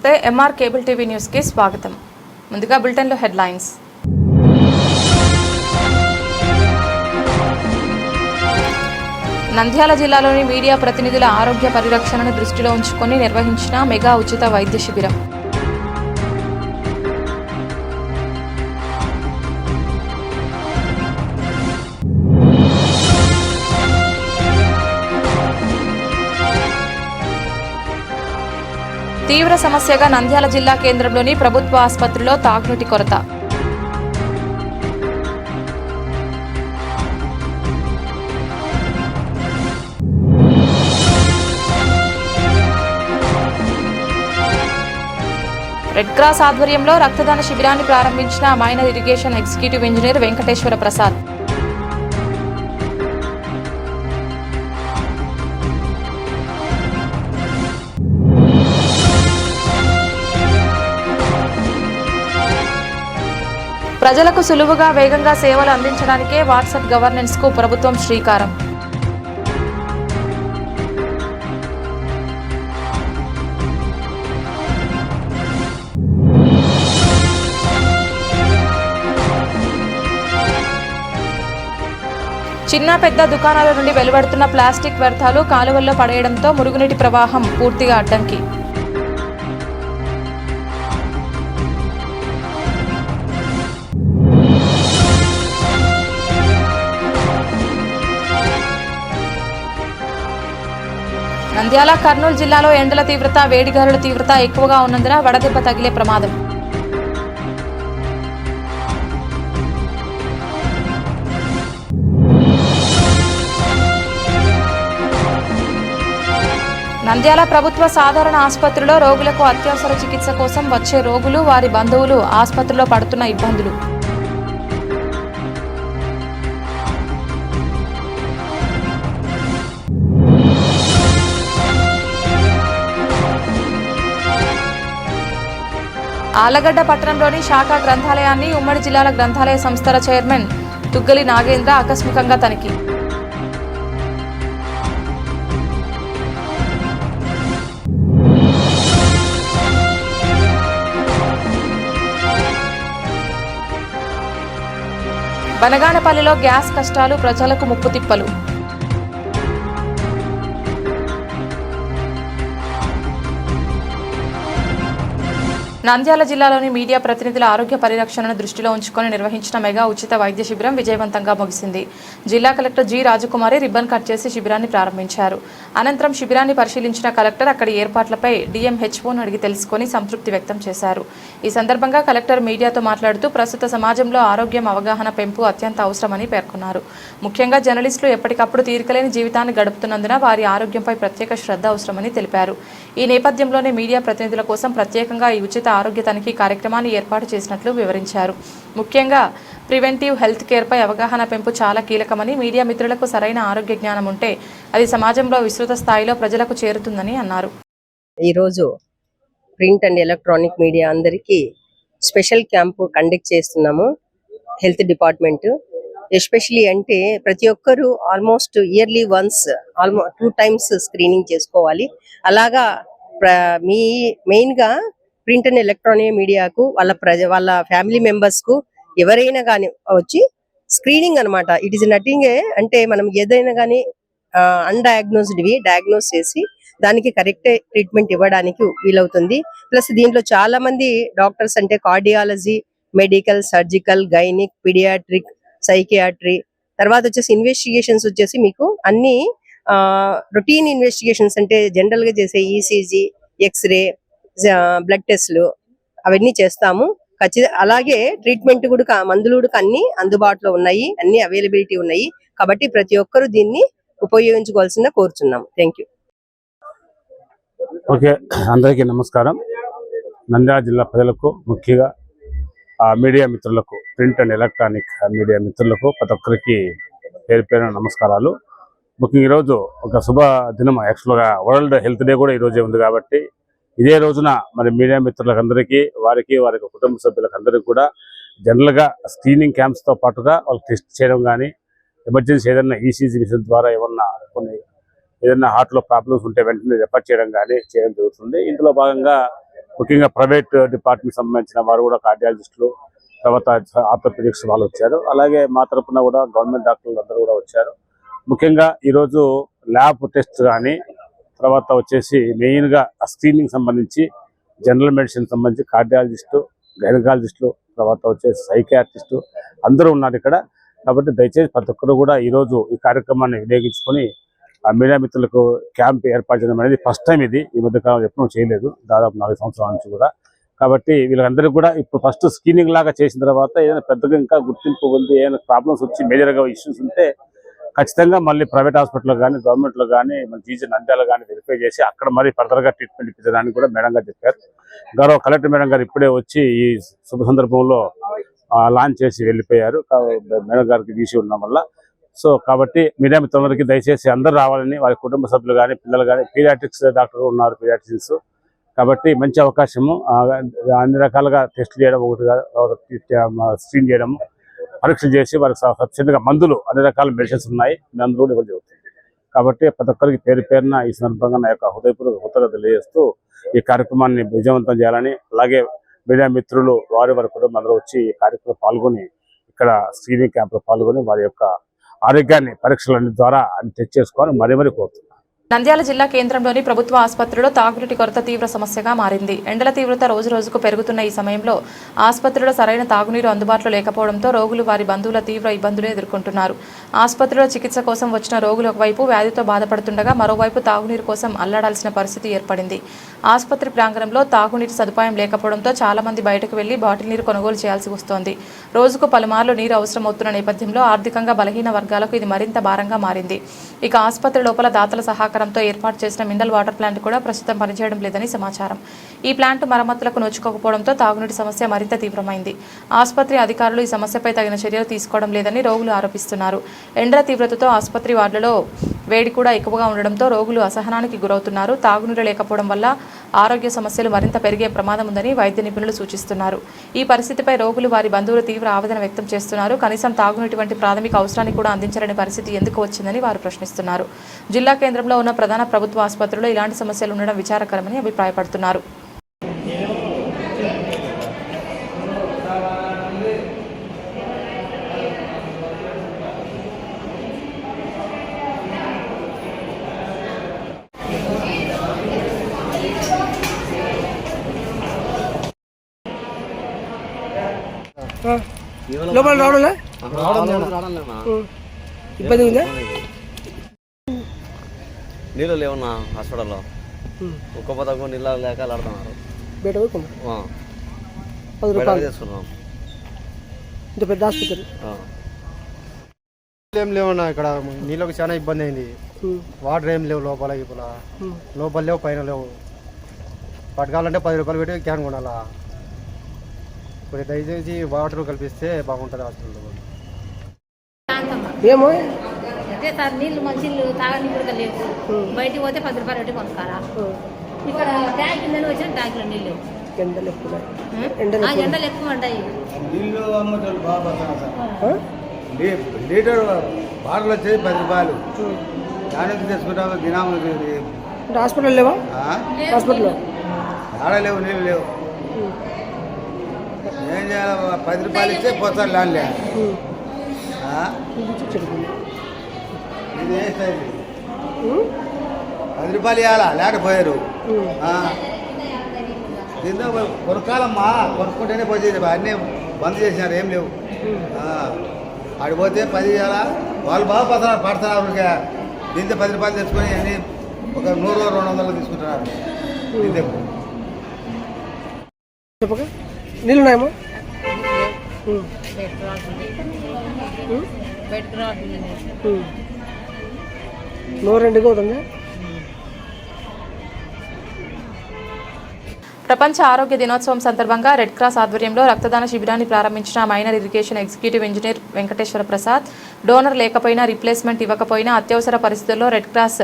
నమస్తే MR cable TV news కి స్వాగతం. ముందుగా బులెటిన్ లో హెడ్లైన్స్. నంద్యాల జిల్లాలోని మీడియా ప్రతినిధుల ఆరోగ్య పరిరక్షణను దృష్టిలో ఉంచుకొని నిర్వహించిన మెగా ఉచిత వైద్య శిబిరం. తీవ్ర సమస్యగా నంద్యాల జిల్లా కేంద్రంలోని ప్రభుత్వ ఆసుపత్రిలో తాగునీటి కొరత. రెడ్ క్రాస్ ఆధ్వర్యంలో రక్తదాన శిబిరాన్ని ప్రారంభించిన minor irrigation executive engineer Venkateswara Prasad. ప్రజలకు సులువుగా వేగంగా సేవలు అందించడానికే వాట్సాప్ గవర్నెన్స్ కు ప్రభుత్వం శ్రీకారం. చిన్న పెద్ద దుకాణాల నుండి వెలువడుతున్న ప్లాస్టిక్ వ్యర్థాలు కాలువల్లో పడేయడంతో మురుగునీటి ప్రవాహం పూర్తిగా అడ్డంకి. నంద్యాల కర్నూలు జిల్లాలో ఎండల తీవ్రత, వేడిగాలుల తీవ్రత ఎక్కువగా ఉన్నందున వడదెబ్బ తగిలే ప్రమాదం. నంద్యాల ప్రభుత్వ సాధారణ ఆసుపత్రిలో రోగులకు అత్యవసర చికిత్స కోసం వచ్చే రోగులు, వారి బంధువులు ఆసుపత్రిలో పడుతున్న ఇబ్బందులు. ఆళ్లగడ్డ పట్టణంలోని శాఖా గ్రంథాలయాన్ని ఉమ్మడి జిల్లాల గ్రంథాలయ సంస్థల చైర్మన్ తుగ్గలి నాగేంద్ర ఆకస్మికంగా తనిఖీ. బనగానపల్లిలో గ్యాస్ కష్టాలు, ప్రజలకు ముప్పుతిప్పలు. నంద్యాల జిల్లాలోని మీడియా ప్రతినిధుల ఆరోగ్య పరిరక్షణను దృష్టిలో ఉంచుకొని నిర్వహించిన మెగా ఉచిత వైద్య శిబిరం విజయవంతంగా ముగిసింది. జిల్లా కలెక్టర్ జి రాజకుమారి రిబ్బన్ కట్ చేసి శిబిరాన్ని ప్రారంభించారు. అనంతరం శిబిరాన్ని పరిశీలించిన కలెక్టర్ అక్కడి ఏర్పాట్లపై డిఎంహెచ్ఓను అడిగి తెలుసుకుని సంతృప్తి వ్యక్తం చేశారు. ఈ సందర్భంగా కలెక్టర్ మీడియాతో మాట్లాడుతూ ప్రస్తుత సమాజంలో ఆరోగ్యం అవగాహన పెంపు అత్యంత అవసరమని పేర్కొన్నారు. ముఖ్యంగా జర్నలిస్టులు ఎప్పటికప్పుడు తీరికలేని జీవితాన్ని గడుపుతున్నందున వారి ఆరోగ్యంపై ప్రత్యేక శ్రద్ధ అవసరమని తెలిపారు. ఈ నేపథ్యంలోనే మీడియా ప్రతినిధుల కోసం ప్రత్యేకంగా ఈ ఉచిత ఆరోగ్య తనిఖీ కార్యక్రమాన్ని ఏర్పాటు చేసినట్లు వివరించారు. ముఖ్యంగా ప్రివెంటివ్ హెల్త్ కేర్పై అవగాహన పెంపు చాలా కీలకమని, మీడియా మిత్రులకు సరైన ఆరోగ్య జ్ఞానం ఉంటే అది సమాజంలో విస్తృత స్థాయిలో ప్రజలకు చేరుతుందని అన్నారు. ఈరోజు ప్రింట్ అండ్ ఎలక్ట్రానిక్ మీడియా అందరికీ స్పెషల్ క్యాంపు కండక్ట్ చేస్తున్నాము. హెల్త్ డిపార్ట్మెంట్ ఎస్పెషలీ అంటే ప్రతి ఒక్కరు almost yearly once 2 times screening చేసుకోవాలి. అలాగా మెయిన్ గా ప్రింట్ అండ్ ఎలక్ట్రానిక్ మీడియాకు వాళ్ళ ఫ్యామిలీ మెంబర్స్ కు ఎవరైనా కానీ వచ్చి స్క్రీనింగ్ అన్నమాట. ఇట్ ఈస్ నథింగ్ అంటే మనం ఏదైనా కానీ అన్డయాగ్నోస్డ్వి డయాగ్నోస్ చేసి దానికి కరెక్ట్ ట్రీట్మెంట్ ఇవ్వడానికి వీలవుతుంది. ప్లస్ దీంట్లో చాలా మంది డాక్టర్స్ అంటే cardiology, medical, surgical, gynaec, pediatric, psychiatry, తర్వాత వచ్చేసి ఇన్వెస్టిగేషన్స్ వచ్చేసి మీకు అన్ని రొటీన్ ఇన్వెస్టిగేషన్స్ అంటే జనరల్ గా చేసే ఈసీజీ, ఎక్స్రే, బ్లడ్ టెస్ట్లు అవన్నీ చేస్తాము. అలాగే ట్రీట్మెంట్ కూడా మందులు కూడా అన్ని అందుబాటులో ఉన్నాయి, అన్ని అవైలబిలిటీ ఉన్నాయి. కాబట్టి ప్రతి ఒక్కరు దీన్ని ఉపయోగించుకోవాల్సిందిగా కోరుచున్నాము. Thank you. ఓకే, అందరికీ నమస్కారం. నంద్యాల జిల్లా ప్రజలకు, ముఖ్యంగా మీడియా మిత్రులకు, ప్రింట్ అండ్ ఎలక్ట్రానిక్ మీడియా మిత్రులకు ప్రతి ఒక్కరికి పేరు పేరున నమస్కారాలు. ముఖ్యంగా ఈరోజు ఒక శుభ దినం. యాక్చువల్గా వరల్డ్ హెల్త్ డే కూడా ఈరోజే ఉంది కాబట్టి ఇదే రోజున మరి మీడియా మిత్రులకు అందరికీ, వారి కుటుంబ సభ్యులకు అందరికీ కూడా జనరల్గా స్క్రీనింగ్ క్యాంప్స్తో పాటుగా వాళ్ళు టెస్ట్ చేయడం కానీ, ఎమర్జెన్సీ ఏదైనా ఈసీజీ మిషన్ ద్వారా ఏదైనా హార్ట్లో ప్రాబ్లమ్స్ ఉంటే వెంటనే రెఫర్ చేయడం కానీ చేయడం జరుగుతుంది. ఇందులో భాగంగా ముఖ్యంగా ప్రైవేట్ డిపార్ట్మెంట్ సంబంధించిన వారు కూడా కార్డియాలజిస్టులు, తర్వాత ఆర్థోపెడిక్స్ వాళ్ళు వచ్చారు. అలాగే మా తరపున కూడా గవర్నమెంట్ డాక్టర్లు అందరూ కూడా వచ్చారు. ముఖ్యంగా ఈరోజు ల్యాబ్ టెస్ట్ కానీ, తర్వాత వచ్చేసి మెయిన్గా స్క్రీనింగ్ సంబంధించి జనరల్ మెడిసిన్ సంబంధించి కార్డియాలజిస్టు, గైనకాలజిస్టులు, తర్వాత వచ్చేసి సైకియాట్రిస్టు అందరూ ఉన్నారు ఇక్కడ. కాబట్టి దయచేసి ప్రతి ఒక్కరు కూడా ఈరోజు ఈ కార్యక్రమాన్ని వినియోగించుకొని మీడియా మిత్రులకు క్యాంప్ ఏర్పాటు చేయడం అనేది ఫస్ట్ టైం. ఇది ఈ మధ్యకాలంలో ఎప్పుడూ చేయలేదు, దాదాపు 4 సంవత్సరాల నుంచి కూడా. కాబట్టి వీళ్ళందరికీ కూడా ఇప్పుడు ఫస్ట్ స్క్రీనింగ్ లాగా చేసిన తర్వాత ఏదైనా పెద్దగా ఇంకా గుర్తింపు ఉంది, ఏదైనా ప్రాబ్లమ్స్ వచ్చి మేజర్గా ఇష్యూస్ ఉంటే ఖచ్చితంగా మళ్ళీ ప్రైవేట్ హాస్పిటల్లో కానీ, గవర్నమెంట్లో కానీ, మన జీజీ నంద్యాల కానీ వెరిఫై చేసి అక్కడ మరీ ఫర్దర్గా ట్రీట్మెంట్ ఇప్పించడానికి కూడా మేడం గారు చెప్పారు. గౌరవ కలెక్టర్ మేడం గారు ఇప్పుడే వచ్చి ఈ శుభ సందర్భంలో లాంచ్ చేసి వెళ్ళిపోయారు. మేడం గారికి వీసీ ఉండడం వల్ల. సో కాబట్టి మీడియా మిత్రులందరికీ దయచేసి అందరూ రావాలని, వారి కుటుంబ సభ్యులు కానీ, పిల్లలు కానీ, పీడియాట్రిక్స్ డాక్టర్ ఉన్నారు, పీడియాట్రిషియన్స్. కాబట్టి మంచి అవకాశము. అన్ని రకాలుగా టెస్ట్ చేయడం, ఒకటిగా స్క్రీన్ చేయడము, పరీక్షలు చేసి వారికి సబ్సిడీగా మందులు, అన్ని రకాల మెడిసిన్స్ ఉన్నాయి, అందరూ కూడా ఇవ్వడం జరుగుతుంది. కాబట్టి ప్రతి ఒక్కరికి పేరు పేరున ఈ సందర్భంగా నా యొక్క హృదయపూర్వక కృతజ్ఞతలు తెలియజేస్తూ ఈ కార్యక్రమాన్ని విజయవంతం చేయాలని, అలాగే మీడియా మిత్రులు వారి కుటుంబం అందరూ వచ్చి ఈ కార్యక్రమంలో పాల్గొని ఇక్కడ స్క్రీనింగ్ క్యాంప్లో పాల్గొని వారి యొక్క ఆరోగ్యాన్ని పరీక్షలన్నిటి ద్వారా టెస్ట్ చేసుకోవాలని మరీ కోరుతున్నాను. నంద్యాల జిల్లా కేంద్రంలోని ప్రభుత్వ ఆసుపత్రిలో తాగునీటి కొరత తీవ్ర సమస్యగా మారింది. ఎండల తీవ్రత రోజురోజుకు పెరుగుతున్న ఈ సమయంలో ఆసుపత్రిలో సరైన తాగునీరు అందుబాటులో లేకపోవడంతో రోగులు, వారి బంధువుల తీవ్ర ఇబ్బందులు ఎదుర్కొంటున్నారు. ఆసుపత్రిలో చికిత్స కోసం వచ్చిన రోగులు ఒకవైపు వ్యాధితో బాధపడుతుండగా మరోవైపు తాగునీరు కోసం అల్లాడాల్సిన పరిస్థితి ఏర్పడింది. ఆసుపత్రి ప్రాంగణంలో తాగునీటి సదుపాయం లేకపోవడంతో చాలా మంది బయటకు వెళ్లి బాటిల్ నీరు కొనుగోలు చేయాల్సి వస్తోంది. రోజుకు పలుమార్లు నీరు అవసరమవుతున్న నేపథ్యంలో ఆర్థికంగా బలహీన వర్గాలకు ఇది మరింత భారంగా మారింది. ఇక ఆసుపత్రి లోపల దాతల సహకారంతో ఏర్పాటు చేసిన మినరల్ వాటర్ ప్లాంట్ కూడా ప్రస్తుతం పనిచేయడం లేదని సమాచారం. ఈ ప్లాంట్ మరమ్మతులకు నోచుకోకపోవడంతో తాగునీటి సమస్య మరింత తీవ్రమైంది. ఆసుపత్రి అధికారులు ఈ సమస్యపై తగిన చర్యలు తీసుకోవడం లేదని రోగులు ఆరోపిస్తున్నారు. ఎండల తీవ్రతతో ఆసుపత్రి వార్డులలో వేడి కూడా ఎక్కువగా ఉండడంతో రోగులు అసహనానికి గురవుతున్నారు. తాగునీరు లేకపోవడం వల్ల ఆరోగ్య సమస్యలు మరింత పెరిగే ప్రమాదం ఉందని వైద్య నిపుణులు సూచిస్తున్నారు. ఈ పరిస్థితిపై రోగులు, వారి బంధువులు తీవ్ర ఆవేదన వ్యక్తం చేస్తున్నారు. కనీసం తాగునీటి వంటి ప్రాథమిక అవసరాన్ని కూడా అందించలేని పరిస్థితి ఎందుకు వచ్చిందని వారు ప్రశ్నిస్తున్నారు. జిల్లా కేంద్రంలో ఉన్న ప్రధాన ప్రభుత్వ ఆసుపత్రుల్లో ఇలాంటి సమస్యలు ఉండడం విచారకరమని అభిప్రాయపడుతున్నారు. లోపల రావడంలే ఇబ్బంది ఉందా? నీళ్ళు లేవన్నా హాస్పిటల్లో, ఒక్క పదకు నీళ్ళు లేక ఆడుతున్నారు. బయట చేసుకున్నాం. ఇంత పెద్ద హాస్పిటల్ ఏం లేవన్నా, ఇక్కడ నీళ్ళకి చాలా ఇబ్బంది అయింది. వాటర్ ఏం లేవు లోపల, ఇప్పుడు లోపల లేవు, పైన లేవు. పట్టుకోవాలంటే 10 రూపాయలు పెట్టి క్యాన్ కొనాలా. ఇప్పుడు దయచేసి వాటర్ కల్పిస్తే బాగుంటుంది హాస్పిటల్లో. ఏమో అదే సార్, నీళ్ళు మంచి తాగనీళ్ళు కూడా లేవు. బయటికి పోతే 10 రూపాయలు పెట్టి కొనుక్కారా. ఇక్కడ ట్యాంక్ కింద వచ్చిన ట్యాంకులో నీళ్ళు ఎండలు ఎక్కువ ఉంటాయి. నీళ్ళు అమ్మటోళ్ళు బాగా లీటర్ బాటలు వచ్చేది 10 రూపాయలు. దానికి తెచ్చుకుంటాము దినాము. హాస్పిటల్ లేవా? హాస్పిటల్లో ఆడ లేవు, నీళ్ళు లేవు. ఏం చేయాలి? 10 రూపాయలు ఇస్తే పోతారు లాన్లే. ఇది వేస్తాయి. 10 రూపాయలు ఇవ్వాలా, లేకపోయారు. దీంతో కొరకాలమ్మా, కొనుక్కుంటేనే పోయేది. అన్నీ బంద్ చేసినారు, ఏం లేవు. ఆడిపోతే 10 ఇవ్వాలా. వాళ్ళు బాగా పడుతున్నారు. దీంతో 10 రూపాయలు తెచ్చుకొని అన్నీ ఒక 100-200 తీసుకుంటున్నారు. దీంతో చెప్పక నీళ్ళు ఉన్నాయేమో. నోరెండుగా అవుతుంది. ప్రపంచ ఆరోగ్య దినోత్సవం సందర్భంగా రెడ్ క్రాస్ ఆధ్వర్యంలో రక్తదాన శిబిరాన్ని ప్రారంభించిన minor irrigation executive engineer Venkateswara Prasad. Donor లేకపోయినా, రీప్లేస్మెంట్ ఇవ్వకపోయినా అత్యవసర పరిస్థితుల్లో రెడ్ క్రాస్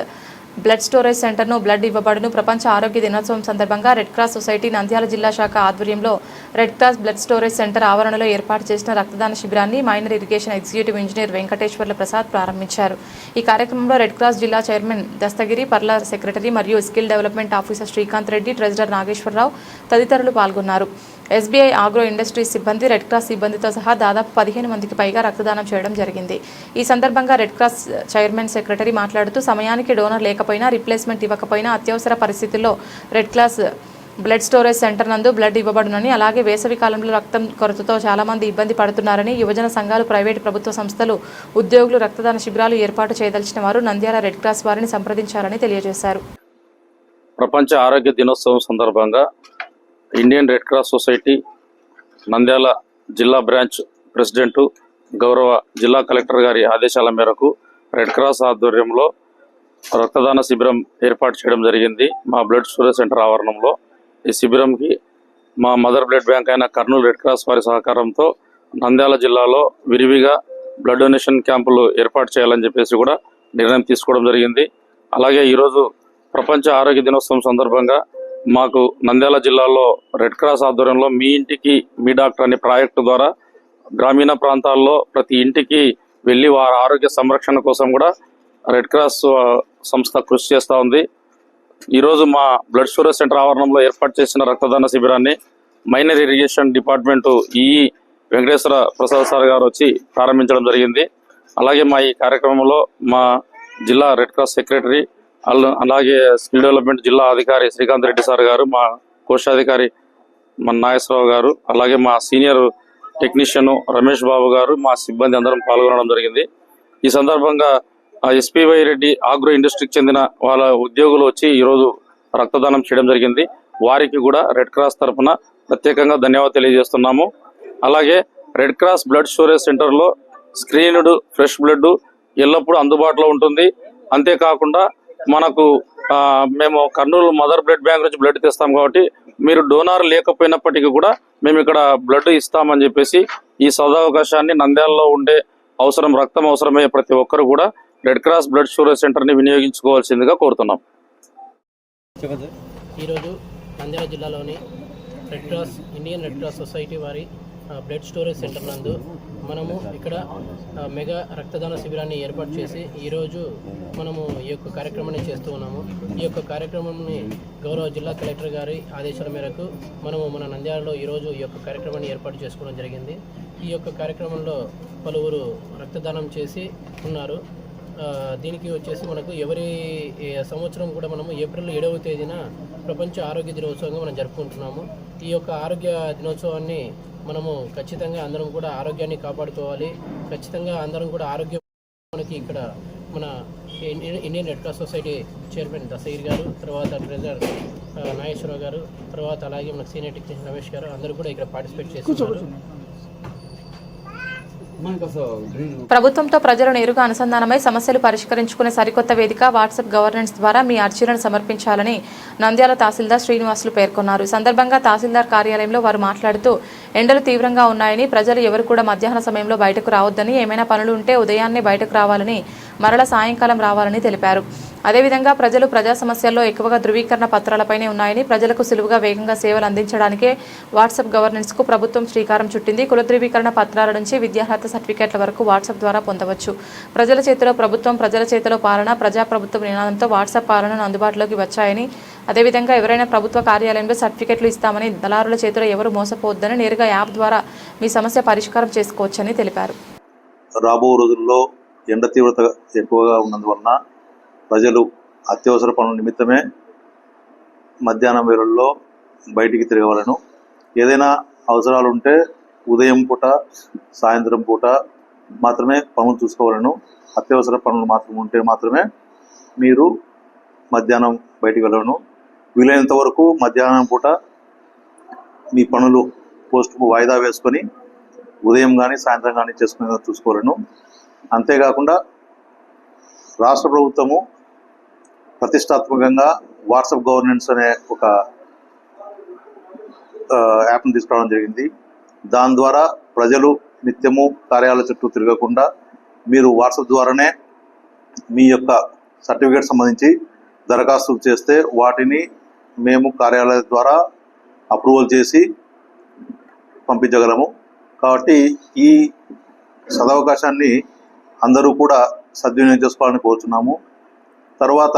బ్లడ్ స్టోరేజ్ సెంటర్ను బ్లడ్ ఇవ్వబడును. ప్రపంచ ఆరోగ్య దినోత్సవం సందర్భంగా రెడ్ క్రాస్ సొసైటీ నంద్యాల జిల్లా శాఖ ఆధ్వర్యంలో red cross blood storage centre ఆవరణలో ఏర్పాటు చేసిన రక్తదాన శిబిరాన్ని minor irrigation executive engineer Venkateswarla Prasad ప్రారంభించారు. ఈ కార్యక్రమంలో రెడ్ క్రాస్ జిల్లా చైర్మన్ దస్తగిరి, పర్ల సెక్రటరీ మరియు skill development officer Srikanth Reddy, treasurer Nageswararao తదితరులు పాల్గొన్నారు. ఎస్బీఐ ఆగ్రో ఇండస్ట్రీస్ సిబ్బంది, రెడ్ క్రాస్ సిబ్బందితో సహా దాదాపు 15 మందికి పైగా రక్తదానం చేయడం జరిగింది. ఈ సందర్భంగా రెడ్ క్రాస్ చైర్మన్ సెక్రటరీ మాట్లాడుతూ సమయానికి డోనర్ లేకపోయినా, రిప్లేస్మెంట్ ఇవ్వకపోయినా అత్యవసర పరిస్థితుల్లో red cross blood storage centre నందు బ్లడ్ ఇవ్వబడునని, అలాగే వేసవి కాలంలో రక్తం కొరతతో చాలా మంది ఇబ్బంది పడుతున్నారని, యువజన సంఘాలు, ప్రైవేటు ప్రభుత్వ సంస్థలు, ఉద్యోగులు రక్తదాన శిబిరాలు ఏర్పాటు చేయదలిచిన వారు నంద్యాల రెడ్ క్రాస్ వారిని సంప్రదించాలని తెలియజేశారు. ప్రపంచ ఆరోగ్య దినోత్సవం సందర్భంగా Indian red cross society Nandyal జిల్లా బ్రాంచ్ ప్రెసిడెంటు గౌరవ జిల్లా కలెక్టర్ గారి ఆదేశాల మేరకు రెడ్ క్రాస్ ఆధ్వర్యంలో రక్తదాన శిబిరం ఏర్పాటు చేయడం జరిగింది. మా బ్లడ్ స్టోరేజ్ సెంటర్ ఆవరణంలో ఈ శిబిరంకి మా మదర్ బ్లడ్ బ్యాంక్ అయిన కర్నూలు రెడ్ క్రాస్ వారి సహకారంతో నంద్యాల జిల్లాలో విరివిగా బ్లడ్ డొనేషన్ క్యాంపులు ఏర్పాటు చేయాలని చెప్పేసి కూడా నిర్ణయం తీసుకోవడం జరిగింది. అలాగే ఈరోజు ప్రపంచ ఆరోగ్య దినోత్సవం సందర్భంగా మాకు నంద్యాల జిల్లాలో రెడ్ క్రాస్ ఆధ్వర్యంలో మీ ఇంటికి మీ డాక్టర్ అనే ప్రాజెక్టు ద్వారా గ్రామీణ ప్రాంతాల్లో ప్రతి ఇంటికి వెళ్ళి వారి ఆరోగ్య సంరక్షణ కోసం కూడా రెడ్ క్రాస్ సంస్థ కృషి చేస్తూ ఉంది. ఈరోజు మా బ్లడ్ స్టోరేజ్ సెంటర్ ఆవరణంలో ఏర్పాటు చేసిన రక్తదాన శిబిరాన్ని minor irrigation department EE Venkateswara Prasad sir గారు వచ్చి ప్రారంభించడం జరిగింది. అలాగే మా ఈ కార్యక్రమంలో మా జిల్లా రెడ్ క్రాస్ సెక్రటరీ, అలాగే స్కిల్ డెవలప్మెంట్ జిల్లా అధికారి శ్రీకాంత్ రెడ్డి సార్ గారు, మా కోశాధికారి మన నాగేశ్వరరావు గారు, అలాగే మా సీనియర్ టెక్నీషియన్ రమేష్ బాబు గారు, మా సిబ్బంది అందరం పాల్గొనడం జరిగింది. ఈ సందర్భంగా ఎస్పీవై రెడ్డి ఆగ్రో ఇండస్ట్రీకి చెందిన వాళ్ళ ఉద్యోగులు వచ్చి ఈరోజు రక్తదానం చేయడం జరిగింది. వారికి కూడా రెడ్ క్రాస్ తరఫున ప్రత్యేకంగా ధన్యవాదాలు తెలియజేస్తున్నాము. అలాగే రెడ్ క్రాస్ బ్లడ్ స్టోరేజ్ సెంటర్లో స్క్రీన్డ్ ఫ్రెష్ బ్లడ్ ఎల్లప్పుడూ అందుబాటులో ఉంటుంది. అంతేకాకుండా మనకు మేము కర్నూలు మదర్ బ్లడ్ బ్యాంక్ నుంచి బ్లడ్ తెస్తాం కాబట్టి మీరు డోనార్ లేకపోయినప్పటికీ కూడా మేము ఇక్కడ బ్లడ్ ఇస్తామని చెప్పేసి ఈ సదవకాశాన్ని నంద్యాలలో ఉండే రక్తం అవసరమయ్యే ప్రతి ఒక్కరు కూడా రెడ్ క్రాస్ బ్లడ్ స్టోరేజ్ సెంటర్ని వినియోగించుకోవాల్సిందిగా కోరుతున్నాం. ఈరోజు నంద్యాల జిల్లాలోని ఇండియన్ రెడ్ క్రాస్ సొసైటీ వారి బ్లడ్ స్టోరేజ్ సెంటర్ నందు మనము ఇక్కడ మెగా రక్తదాన శిబిరాన్ని ఏర్పాటు చేసి ఈరోజు మనము ఈ యొక్క కార్యక్రమాన్ని చేస్తూ ఉన్నాము. ఈ యొక్క కార్యక్రమాన్ని గౌరవ జిల్లా కలెక్టర్ గారి ఆదేశాల మేరకు మనము మన నంద్యాలలో ఈరోజు ఈ యొక్క కార్యక్రమాన్ని ఏర్పాటు చేసుకోవడం జరిగింది. ఈ యొక్క కార్యక్రమంలో పలువురు రక్తదానం చేసి ఉన్నారు. దీనికి వచ్చేసి మనకు ఎవరి సంవత్సరం కూడా మనము ఏప్రిల్ 7వ తేదీన ప్రపంచ ఆరోగ్య దినోత్సవంగా మనం జరుపుకుంటున్నాము. ఈ యొక్క ఆరోగ్య దినోత్సవాన్ని మనము ఖచ్చితంగా అందరం కూడా ఆరోగ్యాన్ని కాపాడుకోవాలి. ఖచ్చితంగా అందరం కూడా ఆరోగ్యం మనకి ఇక్కడ మన Indian red cross society chairman Dastagiri గారు, తర్వాత ట్రెజరర్ నాగేశ్వరరావు గారు, తర్వాత అలాగే మన సీనియర్ టెక్నీషియన్ రమేష్ గారు అందరూ కూడా ఇక్కడ పార్టిసిపేట్ చేస్తున్నారు. ప్రభుత్వంతో ప్రజలు నేరుగా అనుసంధానమై సమస్యలు పరిష్కరించుకునే సరికొత్త వేదిక వాట్సాప్ గవర్నెన్స్ ద్వారా మీ అర్జీలను సమర్పించాలని నంద్యాల తహసీల్దార్ శ్రీనివాసులు పేర్కొన్నారు. ఈ సందర్భంగా తహసీల్దార్ కార్యాలయంలో వారు మాట్లాడుతూ ఎండలు తీవ్రంగా ఉన్నాయని, ప్రజలు ఎవరు కూడా మధ్యాహ్న సమయంలో బయటకు రావద్దని, ఏమైనా పనులు ఉంటే ఉదయాన్నే బయటకు రావాలని, మరల సాయంకాలం రావాలని తెలిపారు. అదేవిధంగా ప్రజలు ప్రజా సమస్యల్లో ఎక్కువగా ధృవీకరణ పత్రాలపైనే ఉన్నాయని, ప్రజలకు సులువుగా వేగంగా సేవలు అందించడానికే వాట్సాప్ గవర్నెన్స్కు ప్రభుత్వం శ్రీకారం చుట్టింది. కుల ధృవీకరణ పత్రాల నుంచి విద్యార్హత సర్టిఫికేట్ల వరకు వాట్సాప్ ద్వారా పొందవచ్చు. ప్రజల చేతిలో ప్రభుత్వం, ప్రజల చేతిలో పాలన, ప్రజాప్రభుత్వం నినాదంతో వాట్సాప్ పాలనను అందుబాటులోకి వచ్చాయని, అదేవిధంగా ఎవరైనా ప్రభుత్వ కార్యాలయంలో సర్టిఫికెట్లు ఇస్తామని దళారుల చేతిలో ఎవరు మోసపోవద్దని, నేరుగా యాప్ ద్వారా మీ సమస్య పరిష్కారం చేసుకోవచ్చని తెలిపారు. రాబో రోజుల్లో ఎండ తీవ్రత ఎక్కువగా ఉన్నందువలన ప్రజలు అత్యవసర పనుల నిమిత్తమే మధ్యాహ్నం వేళల్లో బయటికి తిరగవలను. ఏదైనా అవసరాలు ఉంటే ఉదయం పూట, సాయంత్రం పూట మాత్రమే పనులు చూసుకోవాలను. అత్యవసర పనులు మాత్రం ఉంటే మాత్రమే మీరు మధ్యాహ్నం బయటికి వెళ్ళను. వీలైనంత వరకు మధ్యాహ్నం పూట మీ పనులు పోస్టుకు వాయిదా వేసుకొని ఉదయం కానీ సాయంత్రం కానీ చేసుకునేలా చూసుకోవాలను. అంతేకాకుండా రాష్ట్ర ప్రభుత్వము ప్రతిష్టాత్మకంగా వాట్సాప్ గవర్నెన్స్ అనే ఒక యాప్ను తీసుకురావడం జరిగింది. దాని ద్వారా ప్రజలు నిత్యము కార్యాలయాల చుట్టూ తిరగకుండా మీరు వాట్సాప్ ద్వారానే మీ యొక్క సర్టిఫికేట్ సంబంధించి దరఖాస్తులు చేస్తే వాటిని మేము కార్యాలయం ద్వారా అప్రూవల్ చేసి పంపించగలము. కాబట్టి ఈ సదవకాశాన్ని అందరూ కూడా సద్వినియోగం చేసుకోవాలని కోరుతున్నాము. తర్వాత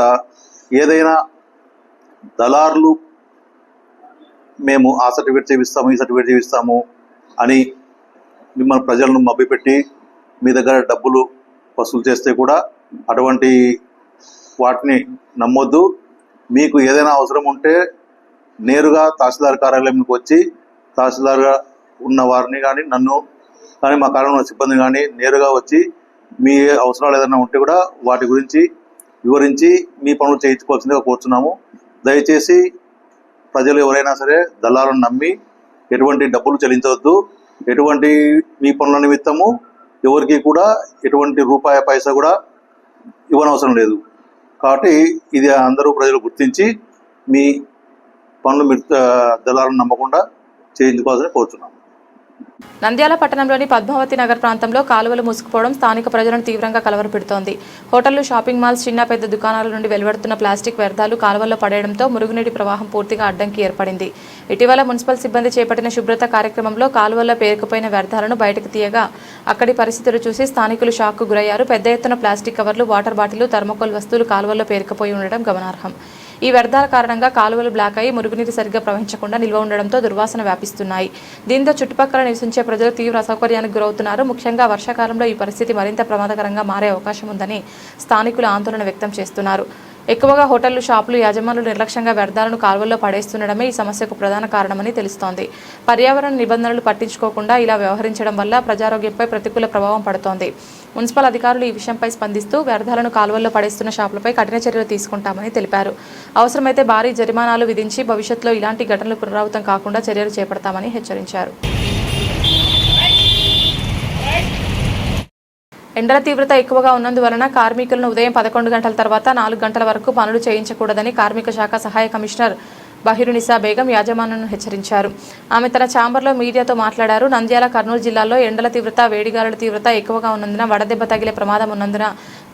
ఏదైనా దళారులు మేము ఆ సర్టిఫికేట్ చేపిస్తాము, ఈ సర్టిఫికేట్ చేపిస్తాము అని మిమ్మల్ని ప్రజలను మభ్యపెట్టి మీ దగ్గర డబ్బులు వసూలు చేస్తే కూడా అటువంటి వాటిని నమ్మొద్దు. మీకు ఏదైనా అవసరం ఉంటే నేరుగా తహసీల్దార్ కార్యాలయంకి వచ్చి తహసీల్దార్గా ఉన్న వారిని కానీ నన్ను కానీ మా కార్యాలయంలో సిబ్బంది కానీ నేరుగా వచ్చి మీ అవసరాలు ఏదైనా ఉంటే కూడా వాటి గురించి వివరించి మీ పనులు చేయించుకోవాల్సిందిగా కోరుతున్నాము. దయచేసి ప్రజలు ఎవరైనా సరే దళాలను నమ్మి ఎటువంటి డబ్బులు చెల్లించవద్దు. ఎటువంటి మీ పనుల నిమిత్తము ఎవరికి కూడా ఎటువంటి రూపాయి పైసా కూడా ఇవ్వనవసరం లేదు. కాబట్టి ఇది అందరూ ప్రజలు గుర్తించి మీ పనులు మీరు దళాలను నమ్మకుండా చేయించుకోవాలని కోరుతున్నాము. నంద్యాల పట్టణంలోని పద్మావతి నగర్ ప్రాంతంలో కాలువలు మూసుకుపోవడం స్థానిక ప్రజలను తీవ్రంగా కలవరపెడుతోంది. హోటళ్లు, షాపింగ్ మాల్స్, చిన్న పెద్ద దుకాణాల నుండి వెలువడుతున్న ప్లాస్టిక్ వ్యర్థాలు కాలువల్లో పడేయడంతో మురుగునీటి ప్రవాహం పూర్తిగా అడ్డంకి ఏర్పడింది. ఇటీవల మున్సిపల్ సిబ్బంది చేపట్టిన శుభ్రత కార్యక్రమంలో కాలువల్లో పేరుకుపోయిన వ్యర్థాలను బయటకు తీయగా అక్కడి పరిస్థితులు చూసి స్థానికులు షాక్కు గురయ్యారు. పెద్ద ఎత్తున ప్లాస్టిక్ కవర్లు, వాటర్ బాటిళ్లు, థర్మోకోల్ వస్తువులు కాలువల్లో పేరుకుపోయి ఉండడం గమనార్హం. ఈ వ్యర్థాల కారణంగా కాలువలు బ్లాక్ అయ్యి మురుగునీరు సరిగ్గా ప్రవహించకుండా నిల్వ ఉండడంతో దుర్వాసన వ్యాపిస్తున్నాయి. దీంతో చుట్టుపక్కల నివసించే ప్రజలు తీవ్ర అసౌకర్యానికి గురవుతున్నారు. ముఖ్యంగా వర్షాకాలంలో ఈ పరిస్థితి మరింత ప్రమాదకరంగా మారే అవకాశం ఉందని స్థానికులు ఆందోళన వ్యక్తం చేస్తున్నారు. ఎక్కువగా హోటళ్లు, షాపులు యాజమానులు నిర్లక్ష్యంగా వ్యర్థాలను కాలువల్లో పడేస్తుండడమే ఈ సమస్యకు ప్రధాన కారణమని తెలుస్తోంది. పర్యావరణ నిబంధనలు పట్టించుకోకుండా ఇలా వ్యవహరించడం వల్ల ప్రజారోగ్యంపై ప్రతికూల ప్రభావం పడుతోంది. మున్సిపల్ అధికారులు ఈ విషయంపై స్పందిస్తూ వ్యర్థాలను కాలువల్లో పడేస్తున్న షాపులపై కఠిన చర్యలు తీసుకుంటామని తెలిపారు. అవసరమైతే భారీ జరిమానాలు విధించి భవిష్యత్తులో ఇలాంటి ఘటనలు పునరావృతం కాకుండా చర్యలు చేపడతామని హెచ్చరించారు. ఎండల తీవ్రత ఎక్కువగా ఉన్నందువలన కార్మికులను ఉదయం 11 గంటల తర్వాత 4 గంటల వరకు పనులు చేయించకూడదని కార్మిక శాఖ సహాయ కమిషనర్ బహిరునిసా బేగం యాజమాన్యాన్ని హెచ్చరించారు. ఆమె తన ఛాంబర్లో మీడియాతో మాట్లాడారు. నంద్యాల, కర్నూలు జిల్లాల్లో ఎండల తీవ్రత, వేడిగాలుల తీవ్రత ఎక్కువగా ఉన్నందున వడదెబ్బ తగిలే ప్రమాదం ఉన్నందున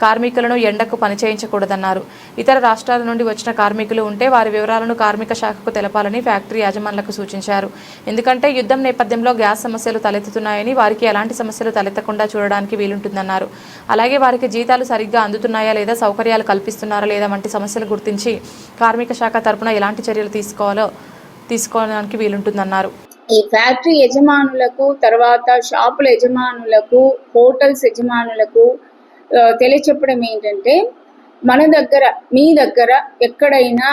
కార్మికులను ఎండకు పని చేయించకూడదన్నారు. ఇతర రాష్ట్రాల నుండి వచ్చిన కార్మికులు ఉంటే వారి వివరాలను కార్మిక శాఖకు తెలపాలని ఫ్యాక్టరీ యాజమాన్యాలకు సూచించారు. ఎందుకంటే యుద్ధం నేపథ్యంలో గ్యాస్ సమస్యలు తలెత్తుతున్నాయని, వారికి ఎలాంటి సమస్యలు తలెత్తకుండా చూడడానికి వీలుంటుందన్నారు. అలాగే వారికి జీతాలు సరిగ్గా అందుతున్నాయా లేదా, సౌకర్యాలు కల్పిస్తున్నారా లేదా వంటి సమస్యలు గుర్తించి కార్మిక శాఖ తరపున ఎలాంటి చర్యలు తీసుకోవడానికి వీలుంటుందన్నారు. ఈ ఫ్యాక్టరీ యజమానులకు, తర్వాత షాపుల యజమానులకు, హోటల్స్ యజమానులకు తెలియచెప్పడం ఏంటంటే, మన దగ్గర, మీ దగ్గర ఎక్కడైనా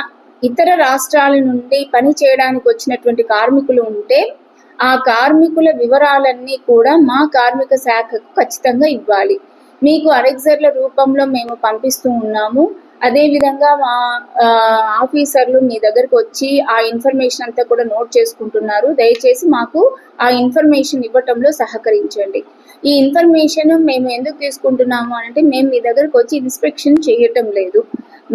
ఇతర రాష్ట్రాల నుండి పని చేయడానికి వచ్చినటువంటి కార్మికులు ఉంటే ఆ కార్మికుల వివరాలన్నీ కూడా మా కార్మిక శాఖకు ఖచ్చితంగా ఇవ్వాలి. మీకు అనెక్సర్ల రూపంలో మేము పంపిస్తూ ఉన్నాము. అదేవిధంగా మా ఆఫీసర్లు మీ దగ్గరకు వచ్చి ఆ ఇన్ఫర్మేషన్ అంతా కూడా నోట్ చేసుకుంటున్నారు. దయచేసి మాకు ఆ ఇన్ఫర్మేషన్ ఇవ్వటంలో సహకరించండి. ఈ ఇన్ఫర్మేషన్ మేము ఎందుకు తీసుకుంటున్నాము అంటే, మేము మీ దగ్గరకు వచ్చి ఇన్స్పెక్షన్ చేయటం లేదు.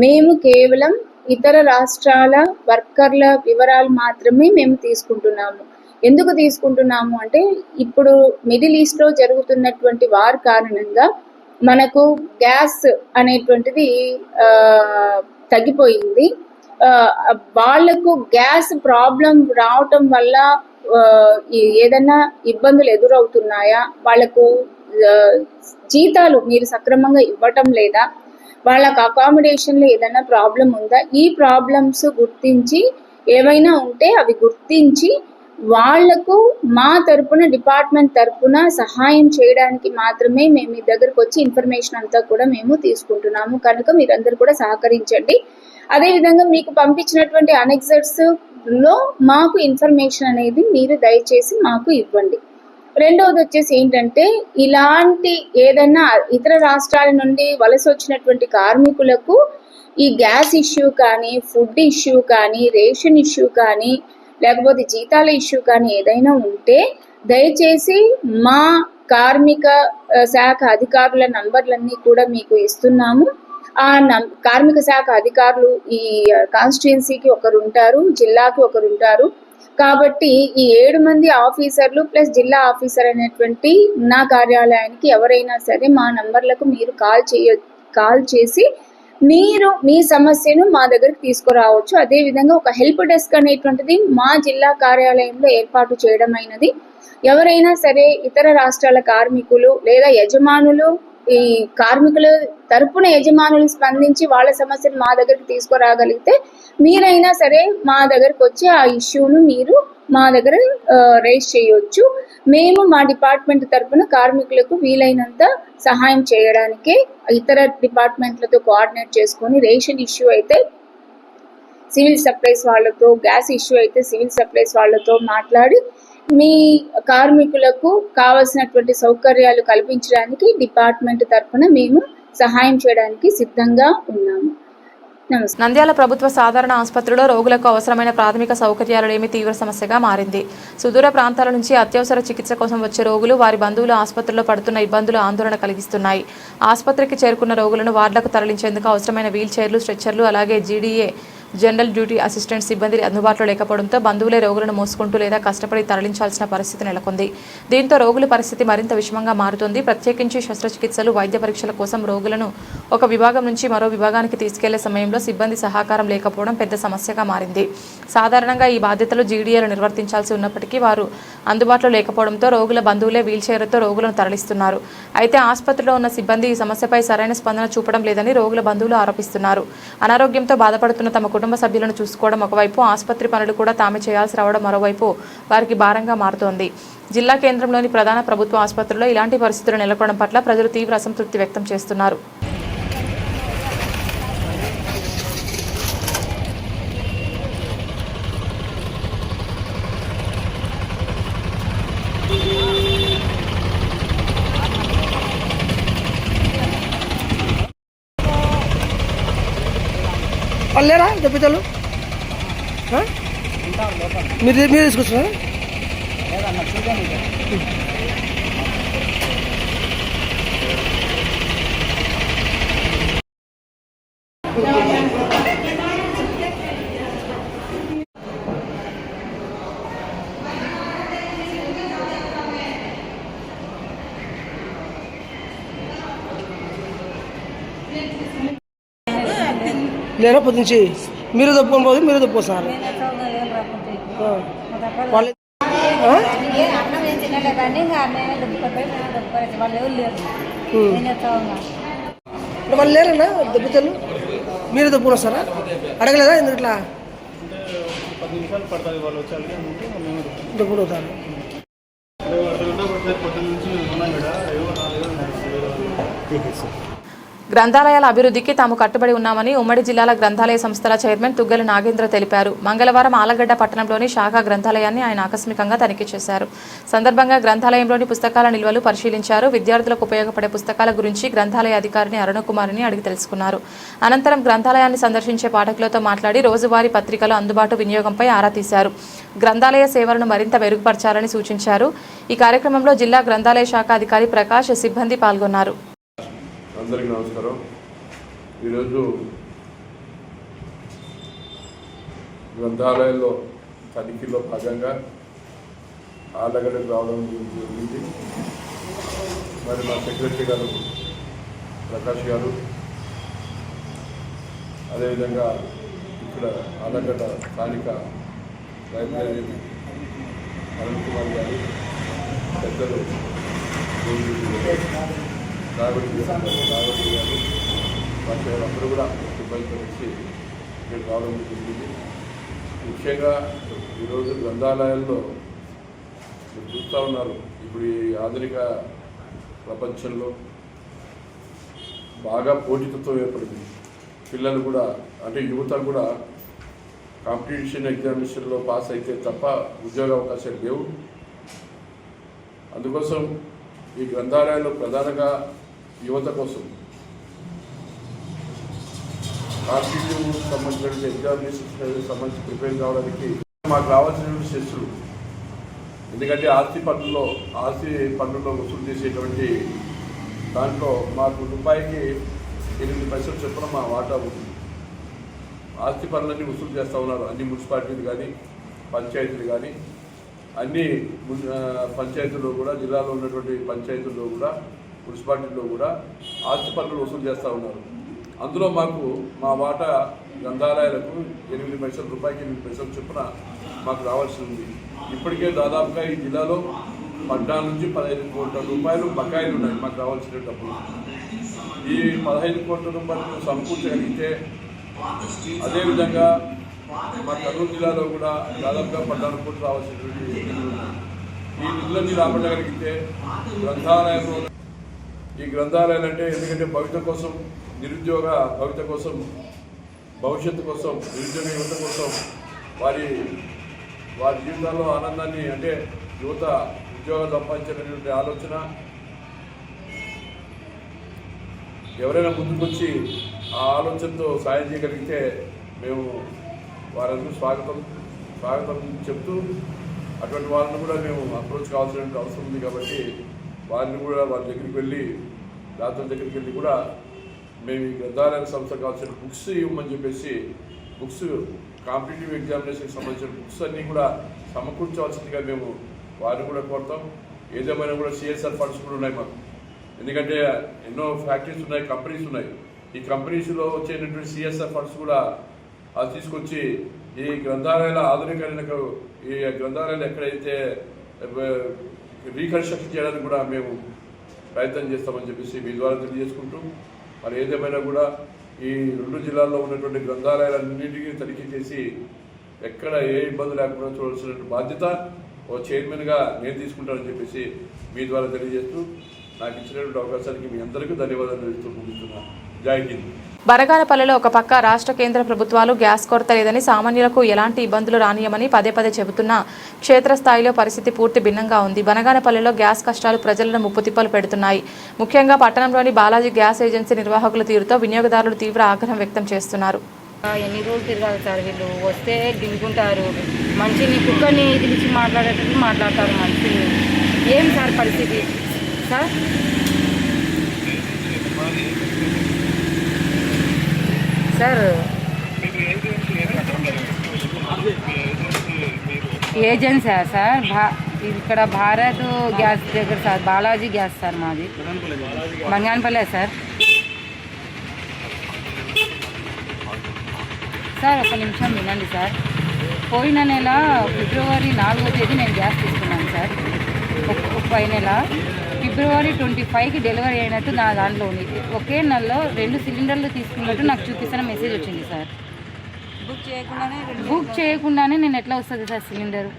మేము కేవలం ఇతర రాష్ట్రాల వర్కర్ల వివరాలు మాత్రమే మేము తీసుకుంటున్నాము. ఎందుకు తీసుకుంటున్నాము అంటే, ఇప్పుడు మిడిల్ ఈస్ట్లో జరుగుతున్నటువంటి వార్ కారణంగా మనకు గ్యాస్ అనేటువంటిది తగ్గిపోయింది. వాళ్లకు గ్యాస్ ప్రాబ్లం రావటం వల్ల ఏదైనా ఇబ్బందులు ఎదురవుతున్నాయా, వాళ్లకు జీతాలు మీరు సక్రమంగా ఇవ్వటం లేదా, వాళ్ళకు అకామిడేషన్లో ఏదైనా ప్రాబ్లం ఉందా, ఈ ప్రాబ్లమ్స్ గుర్తించి ఏవైనా ఉంటే అవి గుర్తించి వాళ్లకు మా తరపున, డిపార్ట్మెంట్ తరపున సహాయం చేయడానికి మాత్రమే మేము మీ దగ్గరకు వచ్చి ఇన్ఫర్మేషన్ అంతా కూడా మేము తీసుకుంటున్నాము. కనుక మీరందరూ కూడా సహకరించండి. అదేవిధంగా మీకు పంపించినటువంటి అనెక్సర్స్లో మాకు ఇన్ఫర్మేషన్ అనేది మీరు దయచేసి మాకు ఇవ్వండి. రెండవది వచ్చేసి ఏంటంటే, ఇలాంటి ఏదైనా ఇతర రాష్ట్రాల నుండి వలస వచ్చినటువంటి కార్మికులకు ఈ గ్యాస్ ఇష్యూ కానీ, ఫుడ్ ఇష్యూ కానీ, రేషన్ ఇష్యూ కానీ, లేకపోతే జీతాల ఇష్యూ కానీ ఏదైనా ఉంటే దయచేసి మా కార్మిక శాఖ అధికారుల నంబర్లన్నీ కూడా మీకు ఇస్తున్నాము. ఆ కార్మిక శాఖ అధికారులు ఈ కాన్స్టిట్యుయెన్సీకి ఒకరు ఉంటారు, జిల్లాకి ఒకరు ఉంటారు. కాబట్టి ఈ 7 మంది ఆఫీసర్లు ప్లస్ జిల్లా ఆఫీసర్ అనేటువంటి నా కార్యాలయానికి ఎవరైనా సరే మా నంబర్లకు మీరు కాల్ చేసి మీరు మీ సమస్యను మా దగ్గరికి తీసుకురావచ్చు. అదేవిధంగా ఒక హెల్ప్ డెస్క్ అనేటువంటిది మా జిల్లా కార్యాలయంలో ఏర్పాటు చేయడం అయినది. ఎవరైనా సరే ఇతర రాష్ట్రాల కార్మికులు లేదా యజమానులు ఈ కార్మికుల తరపున యజమానులు స్పందించి వాళ్ళ సమస్యను మా దగ్గరికి తీసుకురాగలిగితే మీరైనా సరే మా దగ్గరకు వచ్చి ఆ ఇష్యూను మీరు మా దగ్గర రైజ్ చేయొచ్చు. మేము మా డిపార్ట్మెంట్ తరపున కార్మికులకు వీలైనంత సహాయం చేయడానికి ఇతర డిపార్ట్మెంట్లతో కోఆర్డినేట్ చేసుకొని రేషన్ ఇష్యూ అయితే సివిల్ సప్లైస్ వాళ్ళతో, గ్యాస్ ఇష్యూ అయితే సివిల్ సప్లైస్ వాళ్ళతో మాట్లాడి మీ కార్మికులకు కావాల్సినటువంటి సౌకర్యాలు కల్పించడానికి డిపార్ట్మెంట్ తరఫున మేము సహాయం చేయడానికి సిద్ధంగా ఉన్నాము. నమస్తే. నంద్యాల ప్రభుత్వ సాధారణ ఆసుపత్రిలో రోగులకు అవసరమైన ప్రాథమిక సౌకర్యాలు లేమి తీవ్ర సమస్యగా మారింది. సుదూర ప్రాంతాల నుంచి అత్యవసర చికిత్స కోసం వచ్చే రోగులు, వారి బంధువులు ఆసుపత్రిలో పడుతున్న ఇబ్బందులు ఆందోళన కలిగిస్తున్నాయి. ఆసుపత్రికి చేరుకున్న రోగులను వార్డులకు తరలించేందుకు అవసరమైన వీల్ చైర్లు, స్ట్రెచ్చర్లు, అలాగే జీడీఏ జనరల్ డ్యూటీ అసిస్టెంట్ సిబ్బంది అందుబాటులో లేకపోవడంతో బంధువులే రోగులను మోసుకుంటూ లేదా కష్టపడి తరలించాల్సిన పరిస్థితి నెలకొంది. దీంతో రోగుల పరిస్థితి మరింత విషమంగా మారుతుంది. ప్రత్యేకించి శస్త్రచికిత్సలు, వైద్య పరీక్షల కోసం రోగులను ఒక విభాగం నుంచి మరో విభాగానికి తీసుకెళ్లే సమయంలో సిబ్బంది సహకారం లేకపోవడం పెద్ద సమస్యగా మారింది. సాధారణంగా ఈ బాధ్యతలు జీడీఏలు నిర్వర్తించాల్సి ఉన్నప్పటికీ వారు అందుబాటులో లేకపోవడంతో రోగుల బంధువులే వీల్చైర్లతో రోగులను తరలిస్తున్నారు. అయితే ఆసుపత్రిలో ఉన్న సిబ్బంది ఈ సమస్యపై సరైన స్పందన చూపడం లేదని రోగుల బంధువులు ఆరోపిస్తున్నారు. అనారోగ్యంతో బాధపడుతున్న తమ కుటుంబ సభ్యులను చూసుకోవడం ఒకవైపు, ఆసుపత్రి పనులు కూడా తామే చేయాల్సి రావడం మరోవైపు వారికి భారంగా మారుతోంది. జిల్లా కేంద్రంలోని ప్రధాన ప్రభుత్వ ఆసుపత్రిలో ఇలాంటి పరిస్థితులు నెలకొనడం పట్ల ప్రజలు తీవ్ర అసంతృప్తి వ్యక్తం చేస్తున్నారు. వాళ్ళేరా దెబ్బతలు మీరు తీసుకొచ్చారా? లేరా పొద్దుంచి మీరు తప్పుకొని పోదు, మీరు తప్పుకొస్తారు. వాళ్ళు వాళ్ళు లేరన్నా దెబ్బతలు, మీరు తప్పుకొని వస్తారా? అడగలేదా ఎందుకు ఇట్లా దెబ్బలు అవుతారు? గ్రంథాలయాల అభివృద్ధికి తాము కట్టుబడి ఉన్నామని ఉమ్మడి జిల్లాల గ్రంథాలయ సంస్థల చైర్మన్ తుగ్గల నాగేంద్ర తెలిపారు. మంగళవారం ఆలగడ్డ పట్టణంలోని శాఖా గ్రంథాలయాన్ని ఆయన ఆకస్మికంగా తనిఖీ చేశారు. సందర్భంగా గ్రంథాలయంలోని పుస్తకాల నిల్వలు పరిశీలించారు. విద్యార్థులకు ఉపయోగపడే పుస్తకాల గురించి గ్రంథాలయ అధికారిని అరుణకుమారిని అడిగి తెలుసుకున్నారు. అనంతరం గ్రంథాలయాన్ని సందర్శించే పాఠకులతో మాట్లాడి రోజువారీ పత్రికల అందుబాటు వినియోగంపై ఆరా తీశారు. గ్రంథాలయ సేవలను మరింత మెరుగుపరచాలని సూచించారు. ఈ కార్యక్రమంలో జిల్లా గ్రంథాలయ శాఖ అధికారి ప్రకాష్, సిబ్బంది పాల్గొన్నారు. అందరికీ నమస్కారం. ఈరోజు గ్రంథాలయంలో తనిఖీలో భాగంగా ఆలగడ్డకు రావడం జరిగింది. మరి మా సెక్రటరీ గారు ప్రకాష్ గారు, అదేవిధంగా ఇక్కడ ఆలగడ్డ స్థానిక లైబ్రరీ అరుణ్ కుమార్ గారు, పెద్దలు రాఘవరెడ్డి గారు, వాళ్ళందరూ కూడా సిబ్బందితో వచ్చి ఇక్కడ రావడం జరిగింది. ముఖ్యంగా ఈరోజు గ్రంథాలయాల్లో మీరు చూస్తూ ఉన్నారు, ఇప్పుడు ఈ ఆధునిక ప్రపంచంలో బాగా పోటీతత్వం ఏర్పడింది. పిల్లలు కూడా అంటే యువత కూడా కాంపిటీషన్ ఎగ్జామినేషన్లో పాస్ అయితే తప్ప ఉద్యోగ అవకాశాలు లేవు. అందుకోసం ఈ గ్రంథాలయాల్లో ప్రధానంగా యువత కోసం కాంపిటేటివ్ సంబంధించిన ఎగ్జామినేషన్ సంబంధించి ప్రిపేర్ కావడానికి మాకు రావాల్సినటువంటి సెస్సులు, ఎందుకంటే ఆస్తి పన్నుల్లో వసూలు చేసేటువంటి దాంట్లో మాకు రూపాయికి 8 పైసలు చొప్పున మా వాటా ఉంటుంది. ఆస్తి పన్నులన్నీ వసూలు చేస్తూ ఉన్నారు అన్ని మున్సిపాలిటీలు కానీ పంచాయతీలు కానీ అన్ని పంచాయతీల్లో కూడా, జిల్లాలో ఉన్నటువంటి పంచాయతీల్లో కూడా, మున్సిపాలిటీల్లో కూడా ఆస్తి పన్నులు వసూలు చేస్తూ ఉన్నారు. అందులో మాకు మా వాటా గ్రంథాలయాలకు 8 పైసలు, రూపాయికి 8 పైసలు చొప్పున మాకు రావాల్సి ఉంది. ఇప్పటికే దాదాపుగా ఈ జిల్లాలో 14 నుంచి 15 కోట్ల రూపాయలు బకాయిలు ఉన్నాయి మాకు రావాల్సిన డబ్బులు. ఈ 15 కోట్ల రూపాయలు సమకూర్చగలిగితే, అదేవిధంగా మా కర్నూలు జిల్లాలో కూడా దాదాపుగా 14 కోట్లు రావాల్సినటువంటి నిధులు ఉన్నాయి. ఈ నిధులన్నీ రాబట్టగలిగితే గ్రంథాలయంలో, ఈ గ్రంథాలయాలు అంటే ఎందుకంటే భవిత కోసం, నిరుద్యోగ భవిత కోసం, భవిష్యత్తు కోసం, నిరుద్యోగ యువత కోసం, వారి జీవితాల్లో ఆనందాన్ని, అంటే యువత ఉద్యోగం సంపాదించాలనేటువంటి ఆలోచన ఎవరైనా ముందుకొచ్చి ఆ ఆలోచనతో సాయం చేయగలిగితే మేము వారందరూ స్వాగతం చెప్తూ, అటువంటి వాళ్ళని కూడా మేము అప్రోచ్ కావాల్సిన అవసరం ఉంది. కాబట్టి వారిని కూడా వాళ్ళ దగ్గరికి వెళ్ళి, దాతల దగ్గరికి వెళ్ళి కూడా మేము ఈ గ్రంథాలయ సంస్థ కావాల్సిన బుక్స్ ఇవ్వమని చెప్పేసి, బుక్స్ కాంపిటేటివ్ ఎగ్జామినేషన్కి సంబంధించిన బుక్స్ అన్నీ కూడా సమకూర్చవలసిందిగా మేము వారిని కూడా కోరుతాం. ఏదేమైనా కూడా సిఎస్ఆర్ ఫండ్స్ కూడా ఉన్నాయి మాకు. ఎందుకంటే ఎన్నో ఫ్యాక్టరీస్ ఉన్నాయి, కంపెనీస్ ఉన్నాయి. ఈ కంపెనీస్లో వచ్చేటటువంటి సిఎస్ఆర్ ఫండ్స్ కూడా అది తీసుకొచ్చి ఈ గ్రంథాలయాల ఆధునీకరణకు, ఈ గ్రంథాలయాలు ఎక్కడైతే రీకన్స్ట్రక్షన్ చేయడానికి కూడా మేము ప్రయత్నం చేస్తామని చెప్పేసి మీ ద్వారా తెలియజేసుకుంటూ, మరి ఏదేమైనా కూడా ఈ 2 జిల్లాల్లో ఉన్నటువంటి గ్రంథాలయాలన్నింటినీ తనిఖీ చేసి ఎక్కడ ఏ ఇబ్బంది లేకుండా చూడాల్సిన బాధ్యత ఓ చైర్మన్గా నేను తీసుకుంటానని చెప్పేసి మీ ద్వారా తెలియజేస్తూ, నాకు ఇచ్చినటువంటి అవకాశానికి మీ అందరికీ ధన్యవాదాలు తెలుస్తూ ముగిస్తున్నాను. జై హింద్. బనగానపల్లిలో ఒక పక్క రాష్ట్ర కేంద్ర ప్రభుత్వాలు గ్యాస్ కొరత లేదని, సామాన్యులకు ఎలాంటి ఇబ్బందులు రానియమని పదే చెబుతున్నా క్షేత్రస్థాయిలో పరిస్థితి పూర్తి భిన్నంగా ఉంది. బనగానపల్లిలో గ్యాస్ కష్టాలు ప్రజలను ముప్పుతిప్పలు పెడుతున్నాయి. ముఖ్యంగా పట్టణంలోని బాలాజీ గ్యాస్ ఏజెన్సీ నిర్వాహకుల తీరుతో వినియోగదారులు తీవ్ర ఆగ్రహం వ్యక్తం చేస్తున్నారు. ఎన్ని రోజులు తిరగాలి సార్, వీళ్ళు వస్తే దిగుకుంటారు, మనిషిని కుక్కని పిలిచి మాట్లాడేటట్టు మాట్లాడతారు మనిషిని. ఏం సార్ పరిస్థితి సార్? సార్ ఏజెన్సీ సార్, ఇక్కడ భారత్ గ్యాస్ దగ్గర సార్, బాలాజీ గ్యాస్ సార్ మాది బంగానపల్లె సార్. సార్ ఒక నిమిషం వినండి సార్. పోయిన నెల ఫిబ్రవరి 4వ తేదీ నేను గ్యాస్ తీసుకున్నాను సార్. పై నెల ఫిబ్రవరి 25కి డెలివరీ అయినట్టు నా దాంట్లో ఉంది. ఒకే నెలలో 2 సిలిండర్లు తీసుకున్నట్టు నాకు చూపిస్తున్న మెసేజ్ వచ్చింది సార్. బుక్ చేయకుండానే నేను ఎట్లా వస్తుంది సార్ సిలిండర్?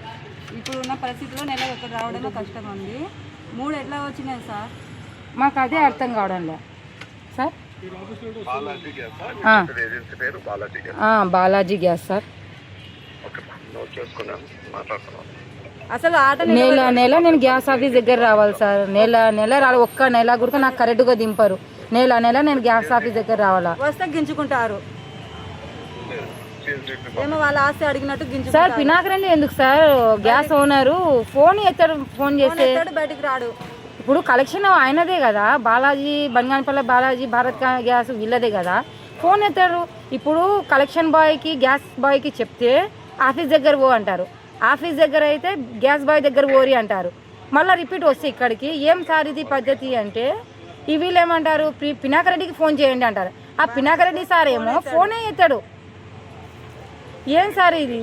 ఇప్పుడు ఉన్న పరిస్థితిలో నెల ఒకటి రావడమే కష్టం ఉంది. 3 ఎట్లా వచ్చినాయి సార్? మాకు అదే అర్థం కావడం లేదు సార్. Balaji gas sir. అసలు నెల నేను గ్యాస్ ఆఫీస్ దగ్గర రావాలి సార్. నెల రావాలి, ఒక్క నెల కూడా నాకు కరెక్ట్గా దింపరు. నెల నేను గ్యాస్ ఆఫీస్ దగ్గర రావాలా? వస్తే గించుకుంటారు ఏమో, వాళ్ళ ఆస్తి అడిగినట్టు గింజు సార్. పినాకరండి ఎందుకు సార్? గ్యాస్ ఓనరు ఫోన్ ఎత్తాడు, ఫోన్ చేస్తే బయటికి రాడు. ఇప్పుడు కలెక్షన్ ఆయనదే కదా, బాలాజీ బంగానపల్లి బాలాజీ భారత్ గ్యాస్ వీళ్ళదే కదా, ఫోన్ ఎత్తారు. ఇప్పుడు కలెక్షన్ బాయ్కి గ్యాస్ బాయ్కి చెప్తే ఆఫీస్ దగ్గర పో అంటారు, ఆఫీస్ దగ్గర అయితే గ్యాస్ బాయ్ దగ్గర పోరి అంటారు. మళ్ళీ రిపీట్ వస్తే ఇక్కడికి. ఏం సార్ ఇది పద్ధతి అంటే, ఈ వీళ్ళు ఏమంటారు, పినాకరెడ్డికి ఫోన్ చేయండి అంటారు. ఆ పినాకరెడ్డి సార్ ఏమో ఫోనే ఎత్తాడు. ఏం సార్ ఇది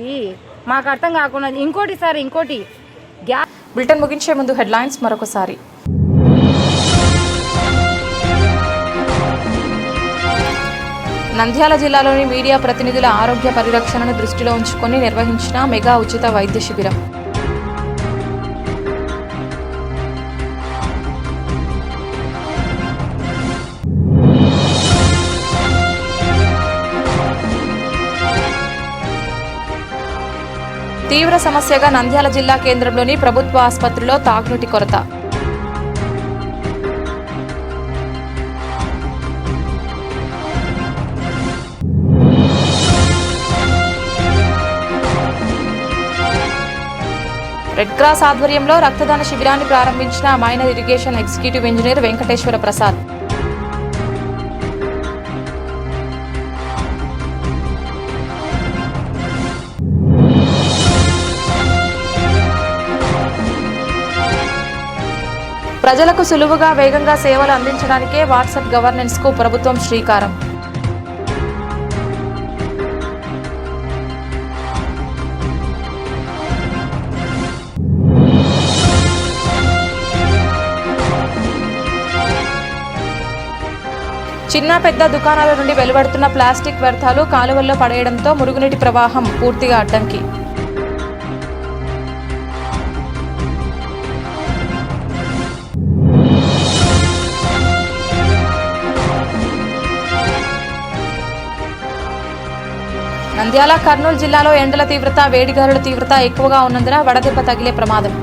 మాకు అర్థం కాకుండా. ఇంకోటి సార్, ఇంకోటి గ్యాస్. బులెటిన్ ముగించే ముందు హెడ్లైన్స్ మరొకసారి. నంద్యాల జిల్లాలోని మీడియా ప్రతినిధుల ఆరోగ్య పరిరక్షణను దృష్టిలో ఉంచుకొని నిర్వహించిన మెగా ఉచిత వైద్య శిబిరం. తీవ్ర సమస్యగా నంద్యాల జిల్లా కేంద్రంలోని ప్రభుత్వ ఆసుపత్రిలో తాగునీటి కొరత. రెడ్ క్రాస్ ఆధ్వర్యంలో రక్తదాన శిబిరాన్ని ప్రారంభించిన minor irrigation executive engineer Venkateswara Prasad. ప్రజలకు సులువుగా వేగంగా సేవలు అందించడానికే వాట్సాప్ గవర్నెన్స్ కు ప్రభుత్వం శ్రీకారం. చిన్న పెద్ద దుకాణాల నుండి వెలువడుతున్న ప్లాస్టిక్ వ్యర్థాలు కాలువల్లో పడేయడంతో మురుగునీటి ప్రవాహం పూర్తిగా అడ్డంకి. నంద్యాల, కర్నూలు జిల్లాలో ఎండల తీవ్రత, వేడిగాలుల తీవ్రత ఎక్కువగా ఉన్నందున వడదెబ్బ తగిలే ప్రమాదం.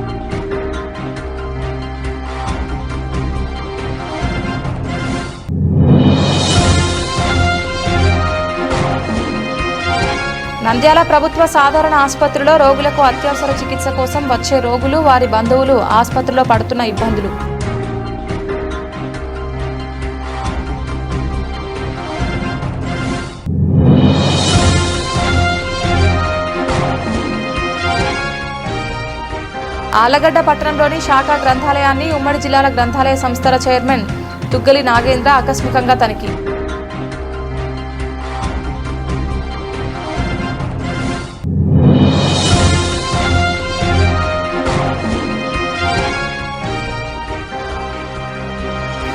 నంద్యాల ప్రభుత్వ సాధారణ ఆసుపత్రిలో రోగులకు అత్యవసర చికిత్స కోసం వచ్చే రోగులు, వారి బంధువులు ఆసుపత్రిలో పడుతున్న ఇబ్బందులు. ఆలగడ్డ పట్టణంలోని శాఖా గ్రంథాలయాన్ని ఉమ్మడి జిల్లాల గ్రంథాలయ సంస్థల చైర్మన్ తుగ్గలి నాగేంద్ర ఆకస్మికంగా తనిఖీ.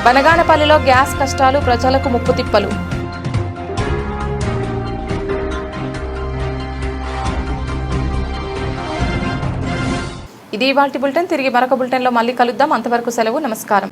బనగానపల్లిలో గ్యాస్ కష్టాలు, ప్రజలకు ముప్పు తిప్పలు. ఇది ఇవాల్టి బులెటిన్. తిరిగి మరొక బులెటిన్లో మళ్ళీ కలుద్దాం. అంతవరకు సెలవు. నమస్కారం.